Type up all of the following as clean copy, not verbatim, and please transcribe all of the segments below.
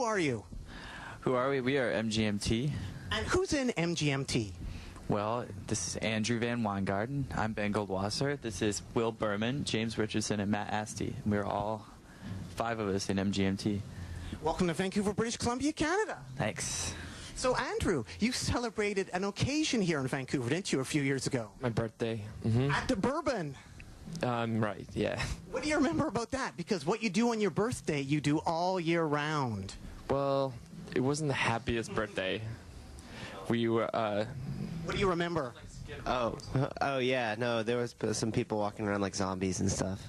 are you? Who are we? We are MGMT. And who's in MGMT? Well, this is Andrew Van Weingarten. I'm Ben Goldwasser. This is Will Berman, James Richardson, and Matt Asti. We're all 5 of us in MGMT. Welcome to Vancouver, British Columbia, Canada. Thanks. So, Andrew, you celebrated an occasion here in Vancouver, didn't you, a few years ago? My birthday. At the Bourbon. Right, yeah. What do you remember about that? Because what you do on your birthday, you do all year round. Well, it wasn't the happiest birthday. We were, What do you remember? Oh yeah, no, there was some people walking around like zombies and stuff.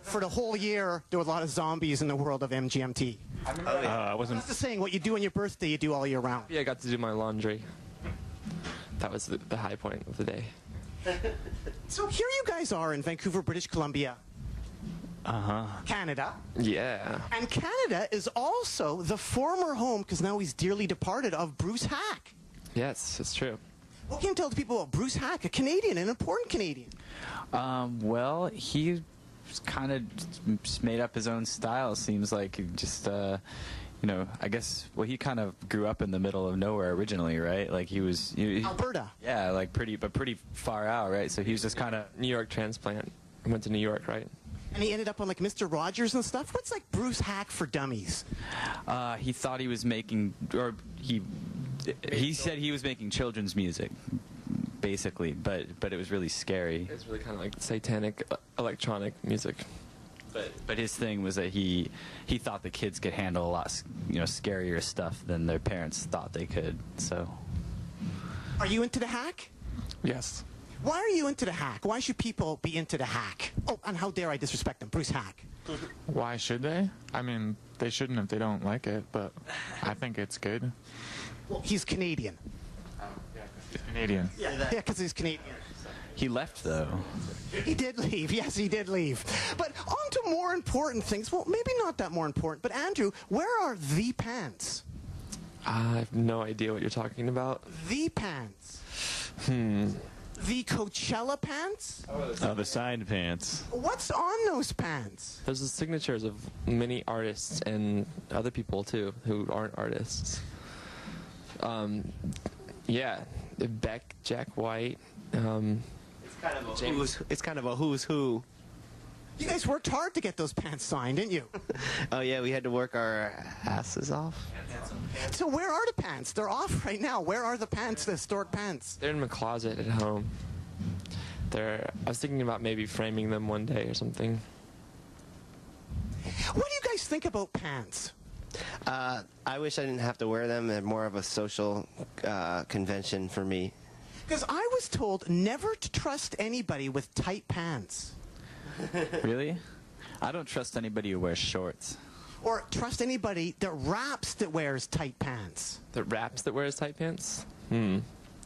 For the whole year, there were a lot of zombies in the world of MGMT. I wasn't. That's the saying, what you do on your birthday, you do all year round. Yeah, I got to do my laundry. That was the high point of the day. So here you guys are in Vancouver, British Columbia, Canada. Yeah. And Canada is also the former home, because now he's dearly departed, of Bruce Hack. Yes, it's true. What can you tell the people about Bruce Hack, a Canadian, an important Canadian? Well, he kind of just made up his own style. Seems like he just, you know, I guess, well, he kind of grew up in the middle of nowhere originally, right? Like he was... Alberta. Yeah, like pretty far out, right? So he was just kind of... New York transplant. I went to New York, right? And he ended up on like Mr. Rogers and stuff. What's like Bruce Hack for dummies? He thought he was making, or he said he was making children's music, basically, but it was really scary. It's really kind of like satanic electronic music. But his thing was that he thought the kids could handle a lot, you know, scarier stuff than their parents thought they could. So, Are you into the hack? Yes. Why are you into the hack? Why should people be into the hack? Oh, and how dare I disrespect him, Bruce Hack. Why should they? I mean, they shouldn't if they don't like it, but I think it's good. Well, he's Canadian. He's Canadian. Yeah, because he's Canadian. he left though. He did leave. Yes, he did leave. But on to more important things. Well, maybe not that more important. But Andrew, where are the pants? I have no idea what you're talking about. The pants. The Coachella pants? Oh, the signed pants. What's on those pants? There's the signatures of many artists and other people too who aren't artists. Yeah, Beck, Jack White. It's kind of a who's who. You guys worked hard to get those pants signed, didn't you? Oh yeah, we had to work our asses off. So where are the pants? They're off right now. Where are the pants, the historic pants? They're in my closet at home. I was thinking about maybe framing them one day or something. What do you guys think about pants? I wish I didn't have to wear them. They're more of a social convention for me. Because I was told never to trust anybody with tight pants. Really? I don't trust anybody who wears shorts. Or trust anybody that raps that wears tight pants. The raps that wears tight pants? I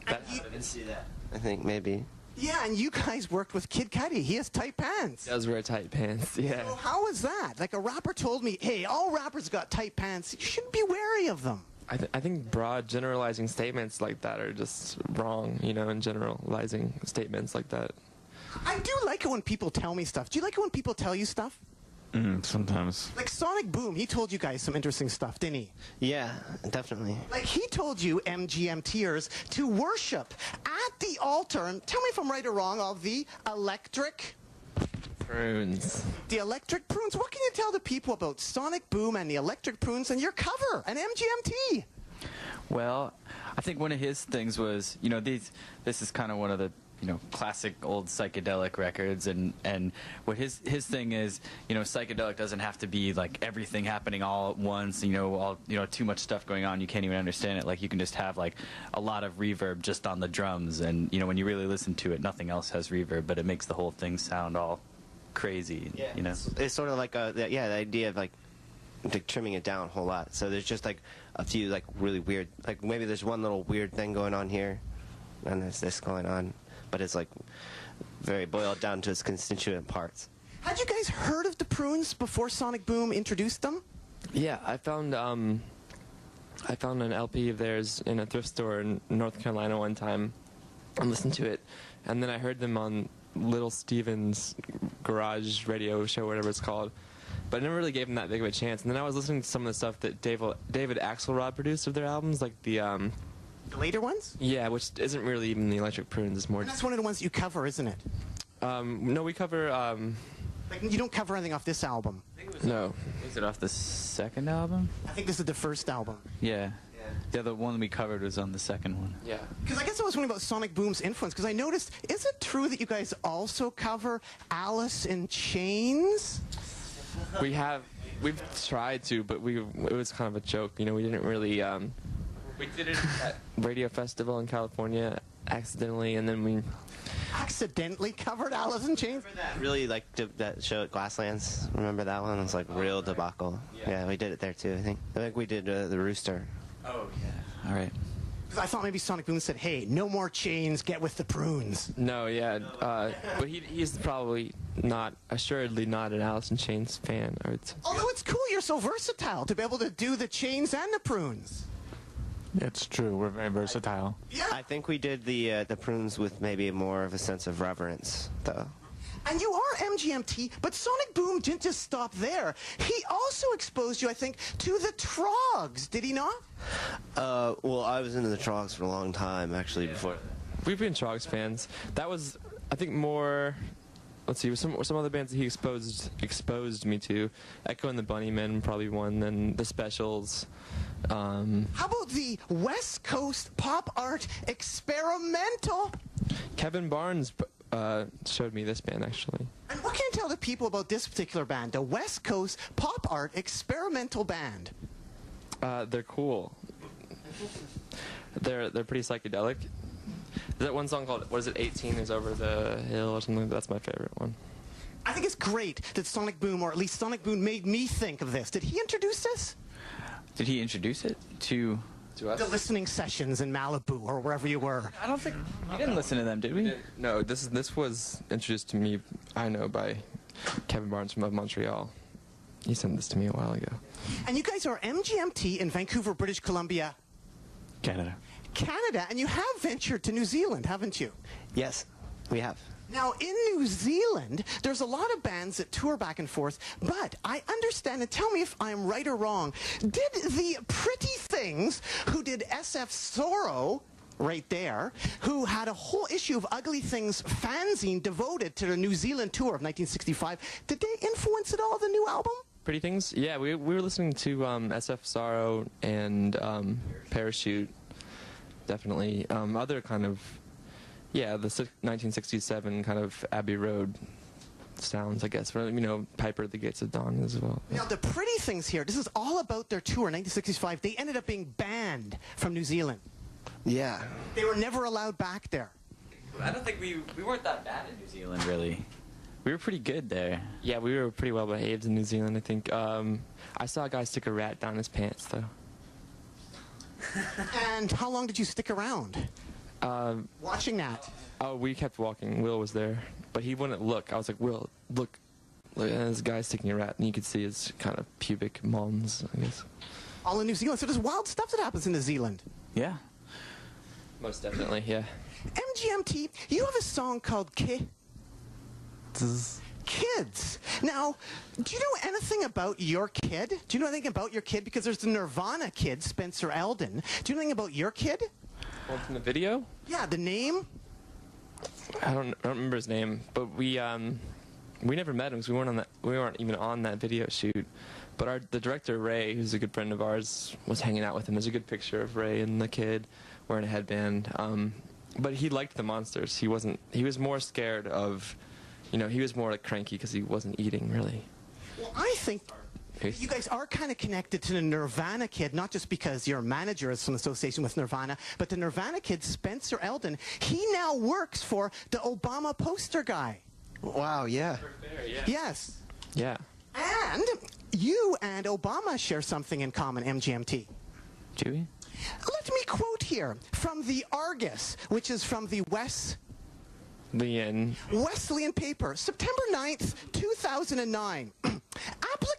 didn't see that. I think maybe. Yeah, and you guys worked with Kid Cudi. He has tight pants. He does wear tight pants, yeah. So how is that? Like a rapper told me, hey, all rappers got tight pants. You should be wary of them. I think broad generalizing statements like that are just wrong, you know, and generalizing statements like that. I do like it when people tell me stuff. Do you like it when people tell you stuff? Sometimes. Like Sonic Boom, he told you guys some interesting stuff, didn't he? Yeah, definitely. Like he told you, MGMTers, to worship at the altar, and tell me if I'm right or wrong, of the electric... Prunes. The electric prunes. What can you tell the people about Sonic Boom and the electric prunes and your cover, and MGMT? Well, I think one of his things was, you know, this is kind of one of the, you know, classic old psychedelic records, and what his thing is, you know, psychedelic doesn't have to be like everything happening all at once, you know, too much stuff going on, you can't even understand it. Like you can just have like a lot of reverb just on the drums, and you know, when you really listen to it, nothing else has reverb, but it makes the whole thing sound all crazy, Yeah, you know. it's sort of like the idea of like trimming it down a whole lot. So there's just like a few like really weird, like maybe there's one little weird thing going on here, and there's this going on, but it's like very boiled down to its constituent parts. Had you guys heard of the prunes before Sonic Boom introduced them? Yeah, I found an LP of theirs in a thrift store in North Carolina one time and listened to it, and then I heard them on Little Steven's garage radio show, whatever it's called, but I never really gave them that big of a chance. And then I was listening to some of the stuff that David Axelrod produced of their albums, like the later ones? yeah, which isn't really even the Electric Prunes. It's more. And that's one of the ones that you cover, isn't it? No, we cover. Like, you don't cover anything off this album. No. Was it off the second album? I think this is the first album. Yeah. Yeah, the one we covered was on the second one. Yeah. Because I guess I was wondering about Sonic Boom's influence, because I noticed, is it true that you guys also cover Alice in Chains? We've tried to, but it was kind of a joke. You know, we didn't really. We did it at Radio Festival in California accidentally, and then we. Accidentally covered Alice in Chains? Really like that show at Glasslands. Remember that one? It was like real debacle. Yeah, we did it there too. I think we did the Rooster. Oh, yeah. All right. 'Cause I thought maybe Sonic Boom said, hey, no more chains, get with the prunes. No, yeah, but he's probably assuredly not an Alice in Chains fan. I would say. Although it's cool you're so versatile to be able to do the chains and the prunes. It's true. We're very versatile. Yeah. I think we did the Prunes with maybe more of a sense of reverence, though. And you are MGMT, but Sonic Boom didn't just stop there. He also exposed you, I think, to the Trogs, did he not? Well, I was into the Trogs for a long time, actually, before. We've been Trogs fans. That was, I think, more. Let's see, some other bands that he exposed me to. Echo and the Bunnymen, probably one. Then the Specials. How about the West Coast pop art experimental? Kevin Barnes showed me this band, actually. And what can you tell the people about this particular band, the West Coast pop art experimental band? They're cool. They're pretty psychedelic. There's that one song called, what is it, 18 is Over the Hill or something? That's my favorite one. I think it's great that Sonic Boom, or at least Sonic Boom, made me think of this. Did he introduce this? Did he introduce it to us? The listening sessions in Malibu or wherever you were. I don't think we didn't listen to them, did we? No, this was introduced to me, I know, by Kevin Barnes from Montreal. He sent this to me a while ago. And you guys are MGMT in Vancouver, British Columbia, Canada. and you have ventured to New Zealand, haven't you? Yes, we have. Now, in New Zealand, there's a lot of bands that tour back and forth, but I understand, and tell me if I'm right or wrong, did the Pretty Things, who did SF Sorrow, right there, who had a whole issue of Ugly Things fanzine devoted to the New Zealand tour of 1965, did they influence at all the new album? Pretty Things? Yeah, we were listening to SF Sorrow and Parachute, definitely. Other kind of, yeah, the 1967 kind of Abbey Road sounds, I guess. You know, Piper at the Gates of Dawn as well. Now, the Pretty Things here, this is all about their tour in 1965. They ended up being banned from New Zealand. Yeah. They were never allowed back there. I don't think we weren't that bad in New Zealand, really. We were pretty good there. Yeah, we were pretty well behaved in New Zealand, I think. I saw a guy stick a rat down his pants, though. And how long did you stick around? Watching that. Oh, we kept walking. Will was there, but he wouldn't look. I was like, Will, look. And this guy's sticking a rat, and you could see his kind of pubic mons, I guess. All in New Zealand. So there's wild stuff that happens in New Zealand. Yeah. Most definitely, yeah. MGMT, you have a song called Kids. Now, do you know anything about your kid? Do you know anything about your kid? Because there's the Nirvana kid, Spencer Eldon. Do you know anything about your kid? One from the video? Yeah, the name? I don't remember his name, but we never met him because we weren't even on that video shoot. But the director Ray, who's a good friend of ours, was hanging out with him. There's a good picture of Ray and the kid wearing a headband. But he liked the monsters. He was more scared of, he was more like cranky because he wasn't eating really. Well, I think you guys are kind of connected to the Nirvana kid, not just because your manager is from association with Nirvana, but the Nirvana kid, Spencer Eldon, he now works for the Obama poster guy. Wow, yeah. Yes. Yeah. And you and Obama share something in common, MGMT. Do we? Let me quote here from the Argus, which is from the Wesleyan paper, September 9th, 2009.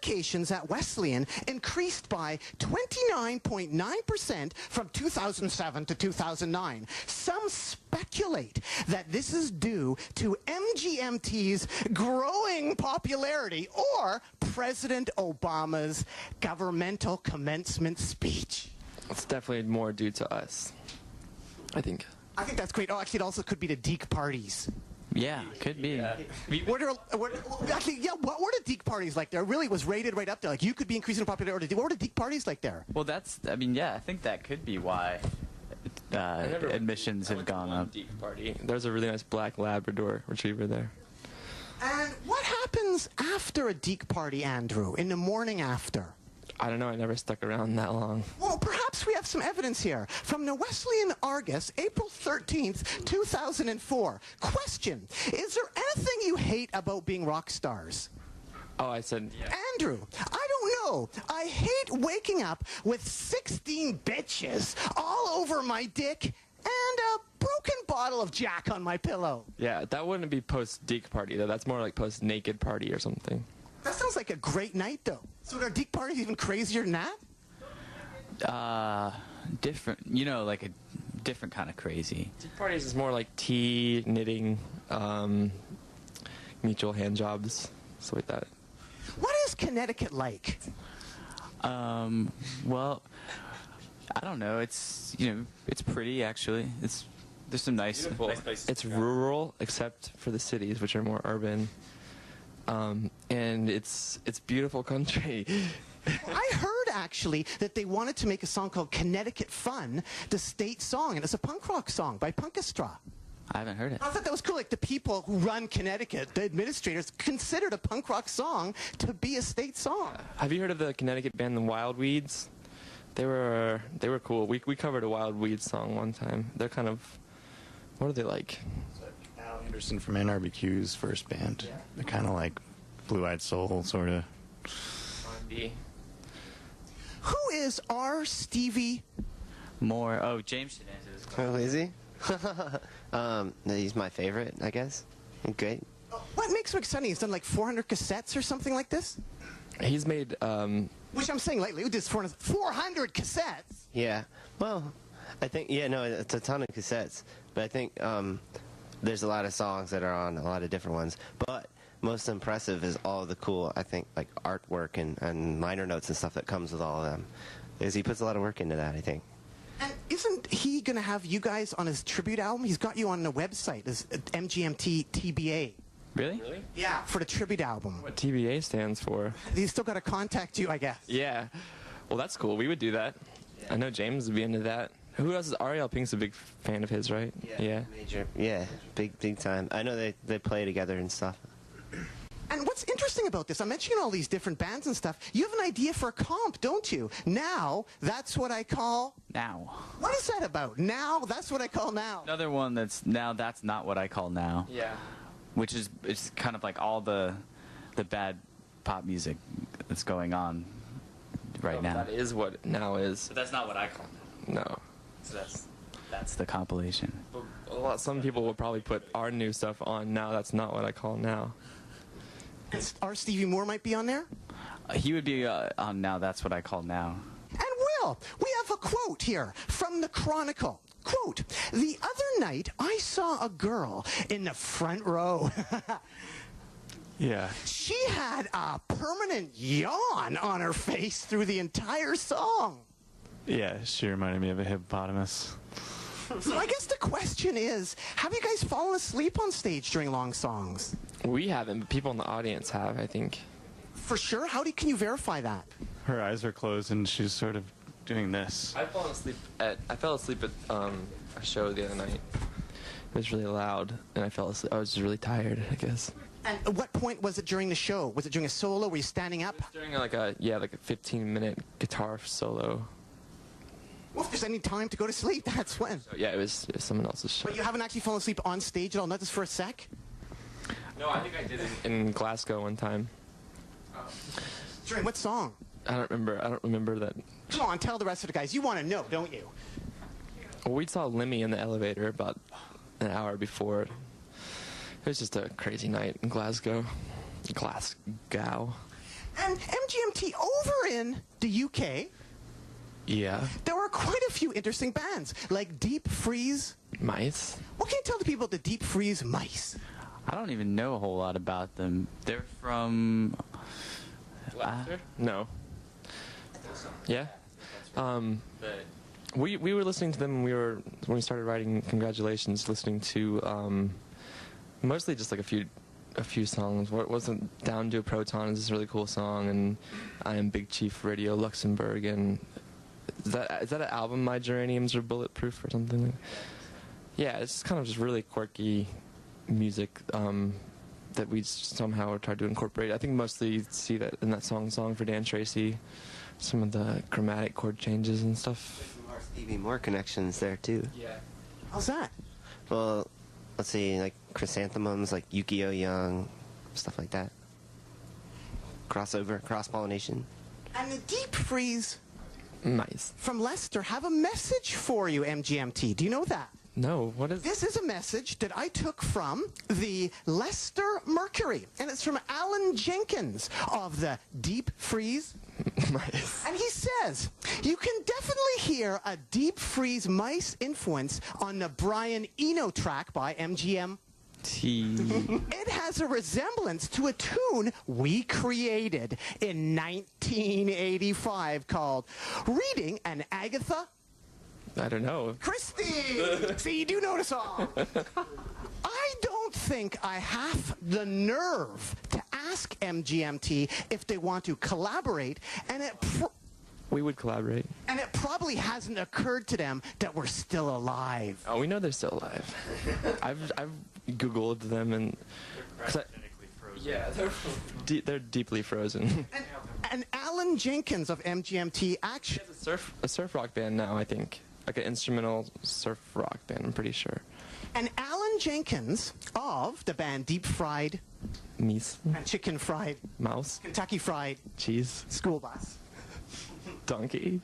applications at Wesleyan increased by 29.9% from 2007 to 2009. Some speculate that this is due to MGMT's growing popularity or President Obama's governmental commencement speech. It's definitely more due to us, I think. I think that's great. Oh, actually, it also could be the Deke parties. Yeah, could be. What were the Deke parties like there? It really was rated right up there. Like, you could be increasing in popularity. What were the Deke parties like there? Well, I think that could be why admissions have gone up. Party. There's a really nice black Labrador retriever there. And what happens after a Deke party, Andrew, in the morning after? I don't know. I never stuck around that long. Well, perhaps we have some evidence here. From the Wesleyan Argus, April 13th, 2004. Question, is there anything you hate about being rock stars? Oh, I said... Yeah. Andrew, I don't know. I hate waking up with 16 bitches all over my dick and a broken bottle of Jack on my pillow. Yeah, that wouldn't be post-Deke party, though. That's more like post-naked party or something. That sounds like a great night, though. So are Deke parties even crazier than that? Different, like a different kind of crazy. Deke parties is more like tea, knitting, mutual hand jobs, stuff like that. What is Connecticut like? Well, I don't know. It's it's pretty actually. There's some nice places. It's rural, except for the cities, which are more urban. And it's beautiful country. I heard, actually, that they wanted to make a song called Connecticut Fun, the state song, and it's a punk rock song by Punkestra. I haven't heard it. I thought that was cool. Like, the people who run Connecticut, the administrators, considered a punk rock song to be a state song. Have you heard of the Connecticut band The Wild Weeds? They were cool. We covered a Wild Weeds song one time. They're kind of, what are they like? Al Anderson from NRBQ's first band. Yeah. They're kind of like Blue Eyed Soul, sort of. R&B. Who is R. Stevie Moore? Oh, James should answer this question. Oh, is he? He's my favorite, I guess. Great. What makes him exciting? He's done like 400 cassettes or something like this? He's made... Which I'm saying lately, we did 400 cassettes. Yeah. Well, I think, it's a ton of cassettes. But I think there's a lot of songs that are on a lot of different ones. But most impressive is all the cool, I think, like artwork and liner notes and stuff that comes with all of them. Because he puts a lot of work into that, I think. And isn't he going to have you guys on his tribute album? He's got you on the website as MGMT TBA. Really? Yeah, for the tribute album. What TBA stands for? He's still got to contact you, I guess. Yeah. Well, that's cool. We would do that. Yeah. I know James would be into that. Who else is Ariel Pink's a big fan of his, right? Yeah. Major. Yeah, big time. I know they play together and stuff. And what's interesting about this, I'm mentioning all these different bands and stuff. You have an idea for a comp, don't you? Now, that's what I call... Now. What is that about? Now, that's what I call now. Another one that's not what I call now. Yeah. Which is, it's kind of like all the bad pop music that's going on right now. That is what now is. But that's not what I call now. No. So that's the compilation. But some people will probably put our new stuff on now. That's not what I call now. Our Stevie Moore might be on there? He would be on Now That's What I Call Now. And Will, we have a quote here from the Chronicle. Quote, "The other night I saw a girl in the front row." Yeah. She had a permanent yawn on her face through the entire song. Yeah, she reminded me of a hippopotamus. So I guess the question is, have you guys fallen asleep on stage during long songs? We haven't, but people in the audience have, I think. For sure? Can you verify that? Her eyes are closed and she's sort of doing this. I fell asleep at a show the other night. It was really loud, and I fell asleep. I was just really tired, I guess. And at what point was it during the show? Was it during a solo? Were you standing up? It was during like a 15-minute guitar solo. Well, if there's any time to go to sleep, that's when. So, yeah, it was someone else's show. But you haven't actually fallen asleep on stage at all, not just for a sec? No, I think I did it in Glasgow one time. During what song? I don't remember that. Come on, tell the rest of the guys. You want to know, don't you? Well, we saw Lemmy in the elevator about an hour before. It was just a crazy night in Glasgow. And MGMT over in the UK, Yeah. there are quite a few interesting bands, like Deep Freeze. Mice. What can you tell the people about the Deep Freeze Mice? I don't even know a whole lot about them. They're from. No. Yeah. We were listening to them. When we started writing Congratulations, listening to mostly just like a few songs. What wasn't Down to a Proton is this really cool song, and I Am Big Chief Radio Luxembourg, and is that an album, My Geraniums Are Bulletproof or something like that? Yeah, it's kind of just really quirky music that we somehow tried to incorporate. I think mostly you see that in that Song for Dan Tracy, some of the chromatic chord changes and stuff. Some more Stevie Moore connections there too. Yeah. How's that? Well, let's see, like chrysanthemums, like Yukio Young, stuff like that. Crossover, cross-pollination. And the Deep Freeze Nice. from Leicester have a message for you, MGMT. Do you know that? No, what is This is a message that I took from the Leicester Mercury, and it's from Alan Jenkins of the Deep Freeze. Nice. And he says, you can definitely hear a Deep Freeze Mice influence on the Brian Eno track by MGMT. It has a resemblance to a tune we created in 1985 called Reading an Agatha I don't know. Christie! See, you do know the song. I don't think I have the nerve to ask MGMT if they want to collaborate, and We would collaborate. it probably hasn't occurred to them that we're still alive. Oh, we know they're still alive. I've Googled them and. Yeah, they're deeply frozen. And Alan Jenkins of MGMT actually... A surf rock band now, I think. Like an instrumental surf rock band, I'm pretty sure. And Alan Jenkins of the band Deep Fried Meese. and Chicken Fried, Mouse. Kentucky Fried, Cheese. School Bus. Donkey.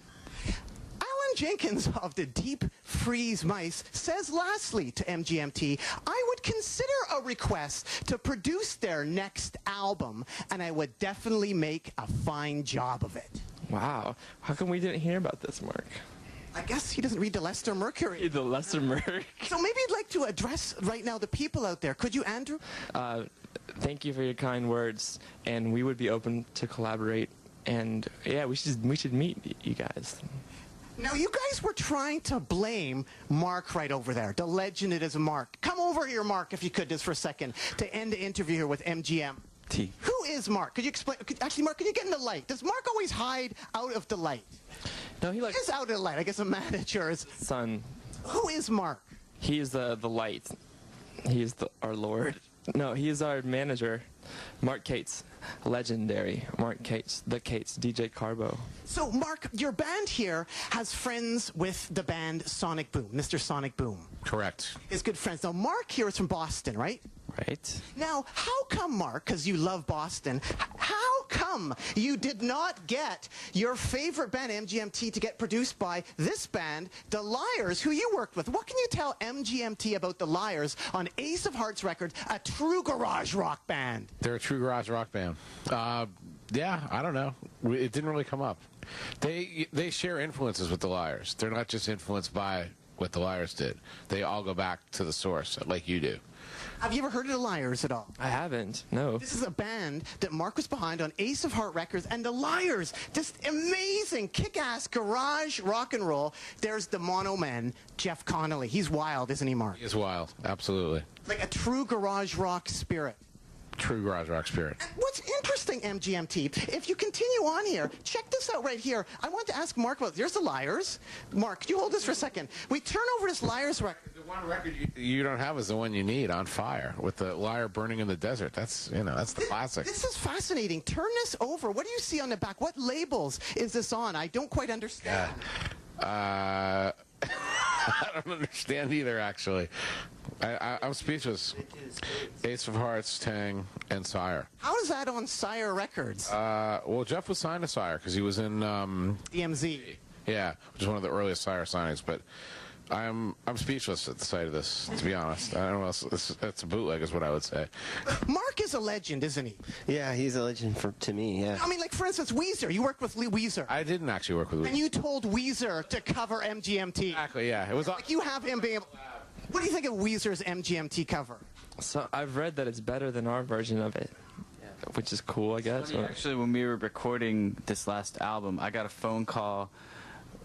Alan Jenkins of the Deep Freeze Mice says lastly to MGMT, I would consider a request to produce their next album, and I would definitely make a fine job of it. Wow. How come we didn't hear about this, Mark? I guess he doesn't read the Leicester Mercury. The Lesser Merc. So maybe you'd like to address right now the people out there. Could you, Andrew? Thank you for your kind words, and we would be open to collaborate. And yeah, we should meet you guys. Now, you guys were trying to blame Mark right over there, the legend it is Mark. Come over here, Mark, if you could, just for a second, to end the interview here with MGM. Who is Mark? Could you explain? Actually, Mark, could you get in the light? Does Mark always hide out of the light? No, he He is out of the light. I guess a manager is. son. Who is Mark? He is the light. He is our Lord. No, he is our manager. Mark Cates. Legendary. Mark Cates. The Cates. DJ Carbo. So, Mark, your band here has friends with the band Sonic Boom, Mr. Sonic Boom. Correct. His good friends. Now, Mark here is from Boston, right? Right? Now, how come, Mark, because you love Boston, how come you did not get your favorite band, MGMT, to get produced by this band, The Liars, who you worked with? What can you tell MGMT about The Liars on Ace of Hearts Records, a true garage rock band? They're a true garage rock band. Yeah, I don't know. It didn't really come up. They share influences with The Liars. They're not just influenced by what The Liars did. They all go back to the source, like you do. Have you ever heard of The Liars at all? I haven't. No. This is a band that Mark was behind on Ace of Heart Records, and The Liars, just amazing, kick-ass garage rock and roll. There's the Mono Man, Jeff Connolly. He's wild, isn't he, Mark? He is wild, absolutely. Like a true garage rock spirit. True garage rock spirit. What's interesting, MGMT, if you continue on here, check this out right here. I want to ask Mark about, there's The Liars. Mark, could you hold this for a second? We turn over this Liars record. The one record you don't have is the one you need, On Fire, with the lyre burning in the desert. That's, that's the classic. This is fascinating. Turn this over. What do you see on the back? What labels is this on? I don't quite understand. I don't understand either, actually. I'm speechless. Ace of Hearts, Tang, and Sire. How is that on Sire Records? Well, Jeff was signed to Sire because he was in DMZ. Yeah, which is one of the earliest Sire signings. But I'm speechless at the sight of this, to be honest. I don't know. That's a bootleg, is what I would say. Mark is a legend, isn't he? Yeah, he's a legend to me. Yeah. I mean, like for instance, Weezer. You worked with Weezer, I didn't actually work with and Weezer. you told Weezer to cover MGMT. Exactly. Yeah. It was. Like you have him being able. What do you think of Weezer's MGMT cover? So I've read that it's better than our version of it, which is cool, I guess. Actually, when we were recording this last album, I got a phone call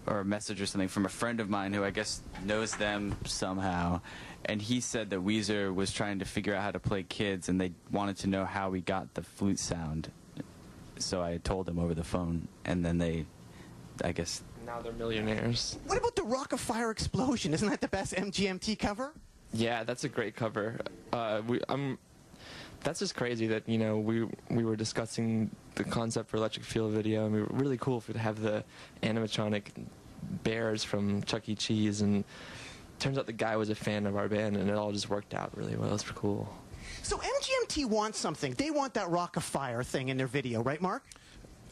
or a message or something from a friend of mine who I guess knows them somehow, and he said that Weezer was trying to figure out how to play kids, and they wanted to know how we got the flute sound. So I told them over the phone, and then they, I guess. Now they're millionaires. What about the Rock of Fire Explosion? Isn't that the best MGMT cover? Yeah, that's a great cover. That's just crazy that, you know, we were discussing the concept for Electric Feel video, and we were really cool to have the animatronic bears from Chuck E. Cheese, and turns out the guy was a fan of our band, and it all just worked out really well. It's cool. So MGMT wants something. They want that Rock of Fire thing in their video, right, Mark?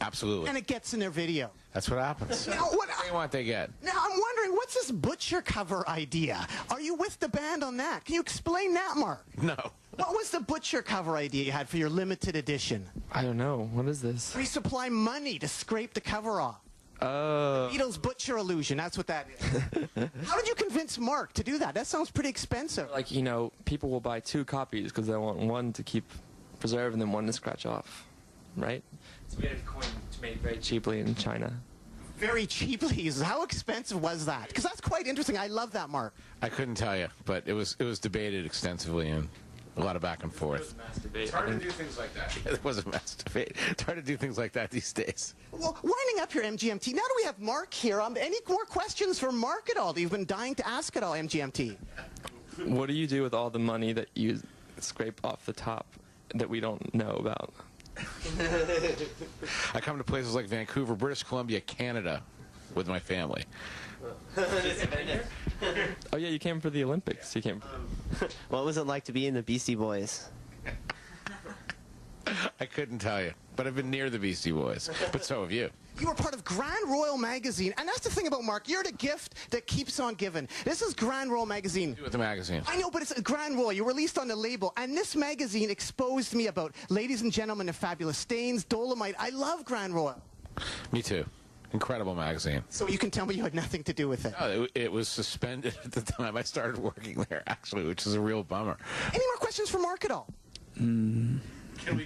Absolutely. And it gets in their video. That's what happens. Now, what They want, they get. Now, I'm wondering, what's this Butcher cover idea? Are you with the band on that? Can you explain that, Mark? No. What was the Butcher cover idea you had for your limited edition? I don't know. What is this? We supply money to scrape the cover off. Oh. Beatles Butcher illusion, that's what that is. How did you convince Mark to do that? That sounds pretty expensive. Like, you know, people will buy 2 copies because they want one to keep preserved and then one to scratch off, right? So we had a coin made very cheaply in China. Very cheaply. How expensive was that? Because that's quite interesting. I love that, Mark. I couldn't tell you, but it was debated extensively and a lot of back and forth. It's hard to do things like that. It was a mass debate. It's hard to do things like that these days. Well, winding up your MGMT, now that we have Mark here, any more questions for Mark at all that you've been dying to ask at all, MGMT? What do you do with all the money that you scrape off the top that we don't know about? I come to places like Vancouver, British Columbia, Canada with my family. Oh, yeah, you came for the Olympics. You came. What was it like to be in the Beastie Boys? I couldn't tell you, but I've been near the Beastie Boys. But so have you. You were part of Grand Royal Magazine, and that's the thing about Mark. You're the gift that keeps on giving. This is Grand Royal Magazine. With the magazine. I know, but it's Grand Royal. You released on the label, and this magazine exposed me about Ladies and Gentlemen of Fabulous Stains, Dolomite. I love Grand Royal. Me too. Incredible magazine. So you can tell me you had nothing to do with it. No, it was suspended at the time I started working there, actually, which is a real bummer. Any more questions for Mark at all? I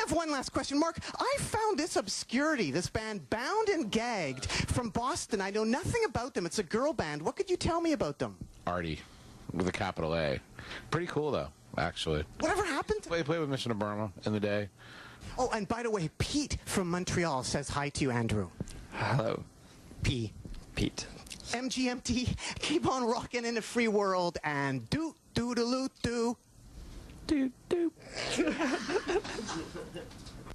have one last question, Mark. I found this obscurity, this band Bound and Gagged from Boston. I know nothing about them. It's a girl band. What could you tell me about them? Artie, with a capital A. Pretty cool though, actually. Whatever happened? Play with Mission to Burma in the day. Oh, and by the way, Pete from Montreal says hi to you, Andrew. Hello, Pete. MGMT, keep on rocking in the free world and do. Doot doot.